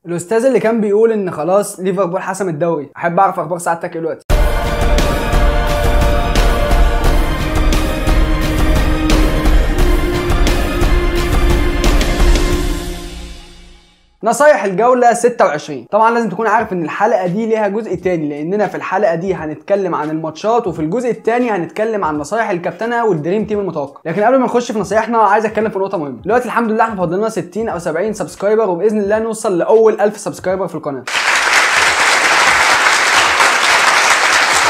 الاستاذ اللي كان بيقول ان خلاص ليفربول حسم الدوري، احب اعرف اخبار سعادتك ايه دلوقتي؟ نصايح الجولة 26. طبعا لازم تكون عارف ان الحلقة دي ليها جزء تاني، لاننا في الحلقة دي هنتكلم عن الماتشات، وفي الجزء التاني هنتكلم عن نصايح الكابتنة والدريم تيم المتوقع. لكن قبل ما نخش في نصايحنا عايز اتكلم في نقطة مهمة. دلوقتي الحمد لله احنا فاضل لنا 60 او 70 سبسكرايبر، وباذن الله نوصل لاول 1000 سبسكرايبر في القناة.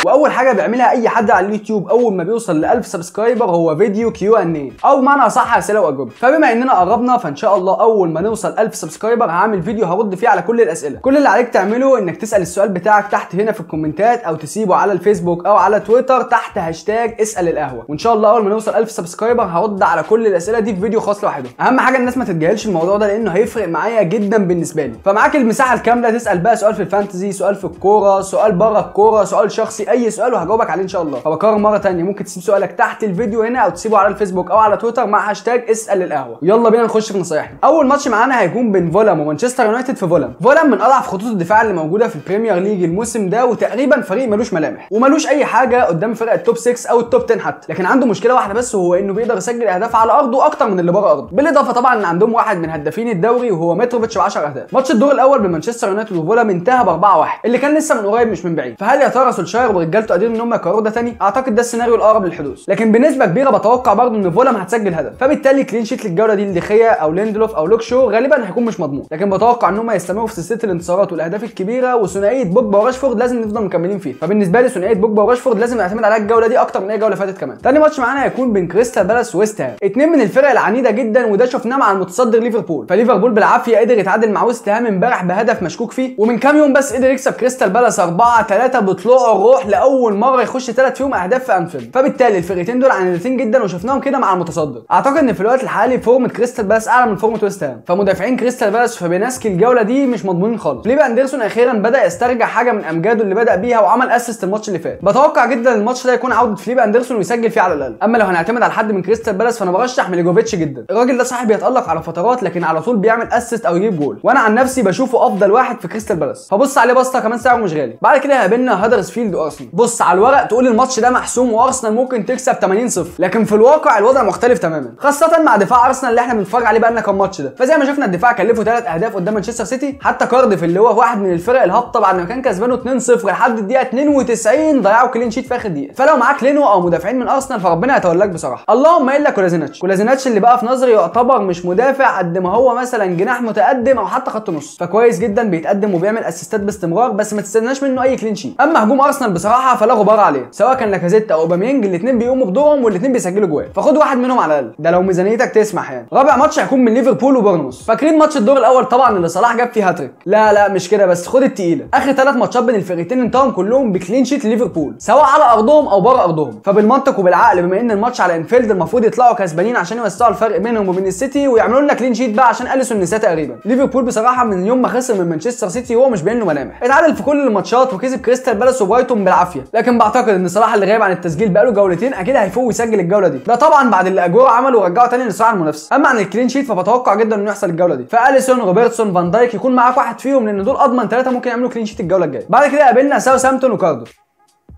واول حاجه بيعملها اي حد على اليوتيوب اول ما بيوصل ل 1000 سبسكرايبر هو فيديو Q&A، او بمعنى اصح اسئله واجوبه. فبما اننا قربنا فان شاء الله اول ما نوصل 1000 سبسكرايبر هعمل فيديو هرد فيه على كل الاسئله. كل اللي عليك تعمله انك تسال السؤال بتاعك تحت هنا في الكومنتات، او تسيبه على الفيسبوك او على تويتر تحت هاشتاج اسال القهوه، وان شاء الله اول ما نوصل 1000 سبسكرايبر هرد على كل الاسئله دي في فيديو خاص لوحده. اهم حاجه الناس ما تتجاهلش الموضوع ده لانه هيفرق معايا جدا بالنسبه لي. فمعاك المساحه الكامله تسال بقى سؤال في الفانتزي، سؤال في الكوره، سؤال بره الكوره، سؤال شخصي، اي سؤال وهجاوبك عليه ان شاء الله. فبكرر مره ثانيه، ممكن تسيب سؤالك تحت الفيديو هنا، او تسيبه على الفيسبوك او على تويتر مع هاشتاج اسال القهوه. يلا بينا نخش في نصايحنا. اول ماتش معانا هيكون بين فولهام ومانشستر يونايتد في فولهام. فولهام من اضعف خطوط الدفاع اللي موجوده في البريمير ليج الموسم ده، وتقريبا فريق ملوش ملامح وملوش اي حاجه قدام فرق التوب 6 او التوب 10 حتى. لكن عنده مشكله واحده بس، وهو انه بيقدر يسجل اهداف على ارضه اكتر من اللي بره ارضه. بالاضافه طبعا ان عندهم واحد من هدافين الدوري وهو متروفيتش ب 10 اهداف. ماتش الدور الاول بين مانشستر يونايتد وفولهام انتهى ب 4-1، اللي كان لسه من قريب مش من بعيد. فهل يا ترى سولشاير ورجالته قادرين ان هم يكرروا ده تاني؟ اعتقد ده السيناريو الاقرب للحدوث. لكن بنسبه كبيره بتوقع برضه ان فولهام هتسجل هدف، فبالتالي كلين شيت للجوله دي لدخيا او ليندلوف او لوك شو غالبا هيكون مش مضمون. لكن بتوقع ان هم يستمروا في سلسله الانتصارات والاهداف الكبيره، وثنائيه بوجبا وراشفورد لازم نفضل مكملين فيها. فبالنسبه لي ثنائيه بوجبا وراشفورد لازم نعتمد عليها الجوله دي اكتر من اي جوله فاتت كمان. تاني ماتش معانا هيكون بين كريستال بالاس وويست هام، اتنين من الفرق العنيده جدا، وده شفناه مع المتصدر ليفربول. فليفربول بالعافيه قدر يتعادل مع ويست هام امبارح بهدف مشكوك فيه، ومن كام يوم بس قدر يكسب كريستال بالاس 4-3 بطلوع الروح، لاول مره يخش 3 فيهم اهداف في انفيلد. فبالتالي الفرقتين دول عنيدتين جدا، وشفناهم كده مع المتصدر. اعتقد ان في الوقت الحالي فورمه كريستال بالاس اعلى من فورمه ويست هام، فمدافعين كريستال بالاس فبيناسكي الجوله دي مش مضمونين خالص. فليب اندرسون اخيرا بدا يسترجع حاجه من امجاده اللي بدا بيها، وعمل اسيست الماتش اللي فات. بتوقع جدا الماتش ده يكون عوده فليب اندرسون ويسجل فيه على الاقل. اما لو هنعتمد على حد من كريستال بالاس فانا برشح ميليجوفيتش جدا. الراجل ده صاحب بيتالق على فترات، لكن على طول بيعمل اسيست او يجيب جول، وانا عن نفسي بشوفه افضل واحد في كريستال بالاس. فبص عليه بسطه كمان سعره مش غالي. بعد كده هيقابلنا هدرسفيلد وارسنال. بص على الورق تقول الماتش ده محسوم وارسنال ممكن تكسب 80-0، لكن في الواقع الوضع مختلف تماما، خاصه مع دفاع ارسنال اللي احنا بنتفرج عليه بقى لنا كام ماتش ده. فزي ما شفنا الدفاع كلفه 3 اهداف قدام مانشستر سيتي، حتى كارديف اللي هو واحد من الفرق الهابطه بعد ما كان كسبانه 2-0 لحد الدقيقه 92 ضيعوا كلين شيت في اخر دقيقه. فلو معاك لينو او مدافعين من ارسنال فربنا يتولاك بصراحه. اللهم الا كولازيناتش اللي بقى في نظري يعتبر مش مدافع قد ما هو مثلا جناح متقدم او حتى خط نص، فكويس جدا بيتقدم وبيعمل اسيستات باستمرار، بس ما تستناش منه اي كلين شيت. اما هجوم ارسنال بصراحه فلا غبار عليه، سواء كان لاكازيت او اوباميانج الاثنين بيقوموا بدورهم والاثنين بيسجلوا جوال، فخد واحد منهم على الاقل، ده لو ميزانيتك تسمح يعني. رابع ماتش هيكون من ليفربول وبورنموث. فاكرين ماتش الدور الاول طبعا اللي صلاح جاب فيه هاتريك؟ لا مش كده بس، خد التقيله. اخر 3 ماتشات بين الفرقتين انتهوا كلهم بكلين شيت لليفربول، سواء على ارضهم او بره ارضهم. فبالمنطق وبالعقل بما ان الماتش على انفيلد المفروض يطلعوا كسبانين عشان يوسعوا الفرق بينهم وبين السيتي ويعملوا لنا كلين شيت بقى عشان اليسون نساه تقريبا. ليفربول بصراحه من يوم ما خسر من مانشستر سيتي هو مش باين له ملامح، اتعادل في كل الماتشات وكسب كريستال بالاس وبرايتون بالعافيه. لكن بعتقد ان صلاح اللي غايب عن التسجيل بقاله جولتين اكيد هيفوق ويسجل الجوله دي، ده طبعا بعد اللي اجوره عمله ورجعه تاني لصراع المنافسه. اما عن الكلين شيت فبتوقع جدا انه يحصل الجوله دي، فاليسون روبرتسون فان دايك يكون معاك واحد فيهم، لان دول اضمن 3 ممكن يعملوا كلين شيت الجوله الجايه. بعد كده قابلنا ساوثهامبتون وكارديف.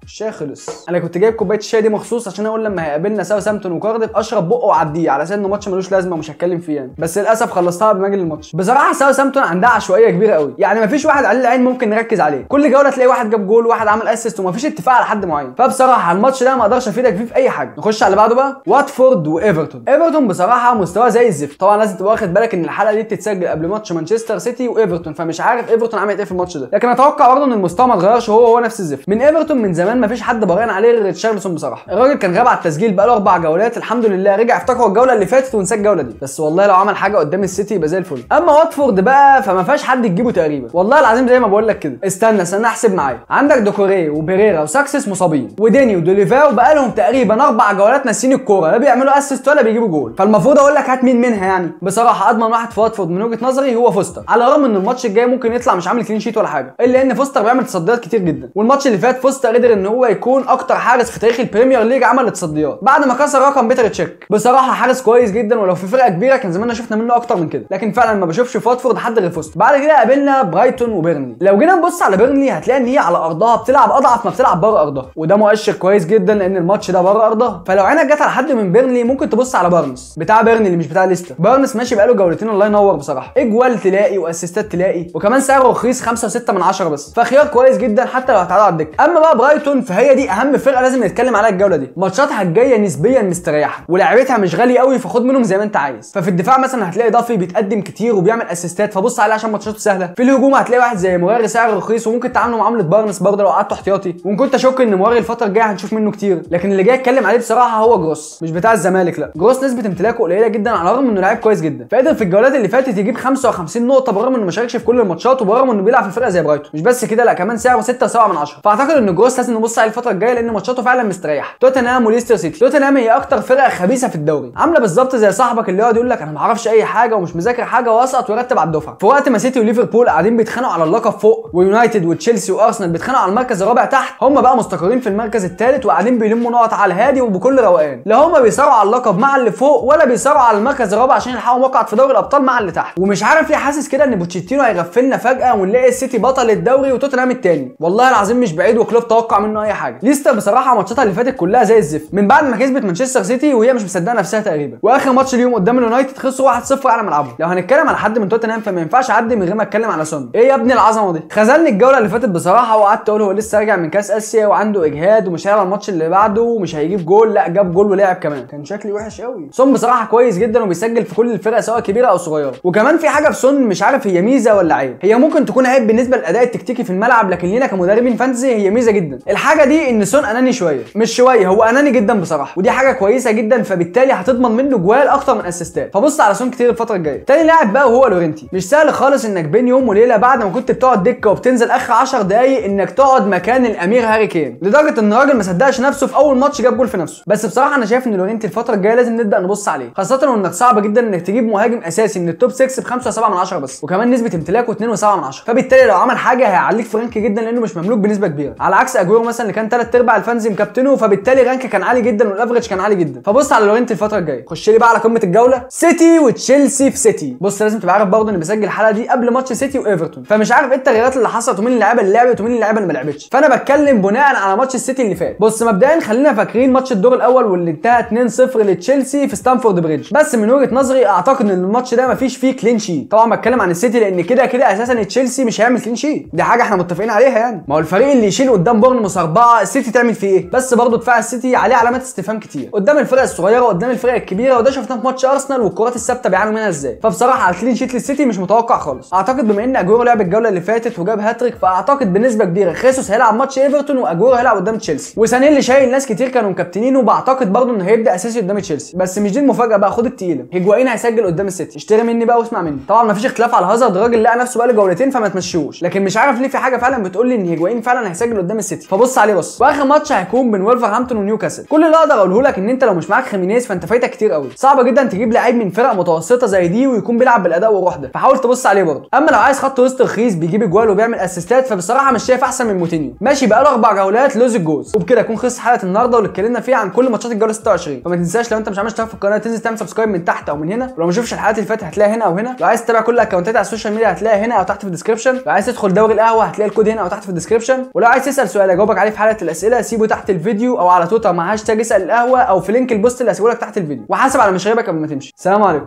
الشاي خلص. انا كنت جايب كوبايه الشاي دي مخصوص عشان اقول لما هيقابلنا ساوثهامبتون وكارديف اشرب بقه واعديه، على اساس انه ماتش ملوش لازمه ومش هتكلم فيه يعني، بس للاسف خلصتها قبل ما اجي الماتش. بصراحه ساوثهامبتون عندها عشوائيه كبيره قوي، يعني مفيش واحد على العين ممكن نركز عليه، كل جوله تلاقي واحد جاب جول وواحد عمل اسيست ومفيش اتفاق على حد معين. فبصراحه الماتش ده ما اقدرش افيدك فيه في اي حاجه. نخش على اللي بعده بقى، واتفورد وايفرتون. ايفرتون بصراحه مستوى زي الزفت. طبعا لازم تبقى واخد بالك ان الحلقه دي بتتسجل قبل ماتش مانشستر سيتي وايفرتون، فمش عارف ايفرتون عملت ايه في الماتش ده، لكن اتوقع برضه ان المستوى ما اتغيرش، هو نفس الزفت. من ايفرتون من زمان مفيش حد براهن عليه غير ريتشارلسون. بصراحه الراجل كان غاب على التسجيل بقاله 4 جولات، الحمد لله رجع افتكر الجوله اللي فاتت ونسى الجوله دي، بس والله لو عمل حاجه قدام السيتي يبقى زي الفل. اما واتفورد بقى فما فيهاش حد تجيبه تقريبا، والله العظيم زي ما بقول لك كده. استنى احسب معايا، عندك دوكوري وبيريرا وساكسس مصابين، وديني ودوليفاو بقى لهم تقريبا 4 جولات ناسين الكوره، لا بيعملوا اسيست ولا بيجيبوا جول، فالمفروض اقول لك هات مين منها يعني. بصراحه اضمن واحد في واتفورد من وجهه نظري هو فوستر، على الرغم ان الماتش الجاي ممكن يطلع مش عامل كلين شيت ولا حاجه، الا ان فوستر بيعمل تصديات كتير جدا، والماتش اللي فات فوستر قدر انه هو يكون اكتر حارس في تاريخ البريمير ليج عمل التصديات بعد ما كسر رقم بيتر تشيك. بصراحه حارس كويس جدا، ولو في فرقه كبيره كان زماننا شفنا منه اكتر من كده، لكن فعلا ما بشوفش في واتفورد حد غير فوست. بعد كده قابلنا برايتون وبيرنلي. لو جينا نبص على بيرنلي هتلاقي ان هي على ارضها بتلعب اضعف ما بتلعب بره ارضها، وده مؤشر كويس جدا لان الماتش ده بره ارضها. فلو عينك جت على حد من بيرنلي ممكن تبص على بارنس بتاع بيرنلي مش بتاع ليستر. بارنس ماشي بقاله جولتين الله ينور بصراحه، اجوال تلاقي واسيستات تلاقي، وكمان سعره رخيص 5.6 بس، فخيار كويس جدا حتى لو هتعرض على الدكه. اما بقى برايتون فهي دي اهم فرقه لازم نتكلم عليها الجوله دي. ماتشاتها الجايه نسبيا مستريحه ولاعيبتها مش غالي قوي، فخد منهم زي ما انت عايز. ففي الدفاع مثلا هتلاقي دافي بيتقدم كتير وبيعمل اسيستات فبص عليه عشان ماتشاته سهله. في الهجوم هتلاقي واحد زي مواري سعره رخيص وممكن تعامله معامله بارنس برضه لو قعدته احتياطي، وان كنت اشك ان مواري الفتره الجايه هنشوف منه كتير. لكن اللي جاي اتكلم عليه بصراحه هو جروس مش بتاع الزمالك، لا جروس نسبه امتلاكه قليله جدا على الرغم انه لاعب كويس جدا، فقدر في الجولات اللي فاتت يجيب 55 نقطه بالرغم انه ما شاركش في كل الماتشات وبالرغم انه بيلعب في فرقه زي برايتون. مش بس كده لا كمان سعره 6.7، فاعتقد ان جروس لازم نبص عليه الفتره الجايه لان ماتشاته فعلا مستريحه. توتنهام وليستر سيتي. توتنهام هي اكتر فرقه خبيثه في الدوري، عامله بالظبط زي صاحبك اللي يقعد يقول لك انا ما اعرفش اي حاجه ومش مذاكر حاجه واسقط ويرتب على الدفعه، في وقت ما سيتي وليفربول قاعدين بيتخانقوا على اللقب فوق، ويونايتد وتشيلسي وارسنال بيتخانقوا على المركز الرابع تحت، هم بقى مستقرين في المركز الثالث وقاعدين بيلموا نقط على الهادي وبكل روقان. لا هم بيصارعوا على اللقب مع اللي فوق ولا بيصارعوا على المركز الرابع عشان يلحقوا مقعد في دوري الابطال مع اللي تحت. ومش عارف ليه حاسس كده ان بوتشيتينو هيغفلنا فجاه ونلاقي السيتي بطل الدوري وتوتنهام الثاني، والله العظيم مش بعيد وكلوب توقع منه اي حاجه. ليستر بصراحه ماتشاتها اللي فاتت كلها زي الزفت من بعد ما كسبت مانشستر سيتي وهي مش مصدقه نفسها تقريبا، واخر ماتش اليوم قدام اليونايتد خسروا 1-0 على ملعبهم. لو هنتكلم على حد من توتنهام فما ينفعش اعدي من غير ما اتكلم على سون. ايه يا ابني العظمه دي؟ خذلني الجوله اللي فاتت بصراحه، وقعدت اقول هو لسه راجع من كاس اسيا وعنده اجهاد ومش هيلعب الماتش اللي بعده ومش هيجيب جول، لا جاب جول ولعب كمان، كان شكلي وحش قوي. سون بصراحه كويس جدا وبيسجل في كل الفرق سواء كبيره او صغيره، وكمان في حاجه في سون مش عارف هي ميزه ولا عيب، هي ممكن تكون عيب بالنسبه للاداء التكتيكي في الملعب لكن لينا كمدربين فانتزي هي ميزه جدا. الحاجه دي ان سون اناني شويه، مش شويه هو اناني جدا بصراحه، ودي حاجه كويسه جدا فبالتالي هتضمن منه جوال اكتر من اسيستات، فبص على سون كتير الفتره الجايه. تاني لاعب بقى وهو لورينتي. مش سهل خالص انك بين يوم وليله بعد ما كنت بتقعد دكه وبتنزل اخر 10 دقايق انك تقعد مكان الامير هاري كين، لدرجه ان الراجل ما صدقش نفسه في اول ماتش جاب جول في نفسه. بس بصراحه انا شايف ان لورينتي الفتره الجايه لازم نبدا نبص عليه، خاصه وانك صعب جدا انك تجيب مهاجم اساسي من التوب 6 ب 5.7 بس، وكمان نسبه امتلاكه 2.7، فبالتالي لو عمل حاجه هيعليك في رانك جدا لانه مش مملوك بنسبه كبيره، على عكس اجويرو مثلا اللي كان 3/4 الفانزي مكابتنه فبالتالي رانك كان عالي جدا والافريج كان عالي جدا. فبص على لورينتي الفتره الجايه. خش لي بقى على قمه الجوله سيتي وتشيلسي. في سيتي بص لازم تبقى عارف برضه اني بسجل الحلقه دي قبل ماتش سيتي وايفرتون، فمش عارف ايه التغييرات اللي حصلت ومين اللعيبه اللي لعبت ومين اللعيبه اللي ما لعبتش، فانا بتكلم بناء على ماتش السيتي اللي فات. بص مبدئيا خلينا فاكرين ماتش الدور الاول واللي انتهى 2-0 لتشيلسي في ستانفورد بريدج، بس من وجهه نظري اعتقد ان الماتش ده مفيش فيه كلين شيت. طبعا بتكلم عن السيتي لان كده كده اساسا تشيلسي مش هيعمل كلين شيت، دي حاجه احنا متفقين عليها يعني. ما هو الفريق اللي يشيل قدام بورنموث 4 السيتي تعمل فيه ايه؟ بس برضه دفاع السيتي عليه علامات استفهام كتير قدام الفرق الصغيره وقدام الفرق الكبيره، وده شفناه في ماتش ارسنال والكرات الثابته بيعانوا منها ازاي. فبصراحه الكلين شيت للسيتي مش متوقع خالص. اعتقد بما ان اجويرو لعب الجوله اللي فاتت وجاب هاتريك فاعتقد بنسبه كبيره خيسوس هيلعب ماتش ايفرتون واجويرو هيلعب قدام تشيلسي، وسانيه اللي شايل ناس كتير كانوا مكابتنينه وبعتقد برضه انه هيبدا اساسي قدام تشيلسي. بس مش دي المفاجاه بقى، خد التقيله، هيجوايين هيسجل قدام السيتي. اشتري مني بقى واسمع مني. طبعا مفيش اختلاف على هازارد، الراجل لقى نفسه بقى له جولتين فما تمشيهوش، لكن مش عارف ليه في حاجه فعلا بتقول لي ان هيجوايين فعلا هيسجل قدام السيتي، فبص عليه. بص واخر ماتش هيكون بين ولفرهامبتون ونيوكاسل. كل اللي اقدر اقوله لك ان انت لو مش معاك خيمينيز فانت فايتك كتير قوي، صعب جدا تجيب لعيب من فرق متوسطه زي دي ويكون بيلعب بالاداء والروح ده، فحاول تبص عليه برضه. اما لو عايز خط وسط رخيص بيجيب اجوال وبيعمل اسيستات فبصراحه مش شايف احسن من موتينيو، ماشي بقى له 4 جولات لوز الجوز. وبكده اكون خلص حلقه النهارده واللي اتكلمنا فيها عن كل ماتشات الجوله 26. فما تنساش لو انت مش عامل اشتراك في القناه تنزل تعمل سبسكرايب من تحت او من هنا، ولو ما شفتش الحلقات اللي فاتت هتلاقيها هنا او هنا. لو عايز تتابع كل الاكونتات على السوشيال ميديا هتلاقيها هنا او تحت في الديسكربشن. لو عايز تدخل دوري القهوه هتلاقي الكود هنا او تحت في الديسكربشن. ولو عايز تسال سؤال اجاوبك عليه في حلقه الاسئله سيبه تحت الفيديو او على تويتر مع هاشتاج اسال القهوه او في لينك البوست اللي هسيبه لك تحت الفيديو، وحاسب على مشاريبك قبل ما تمشي. سلام عليكم.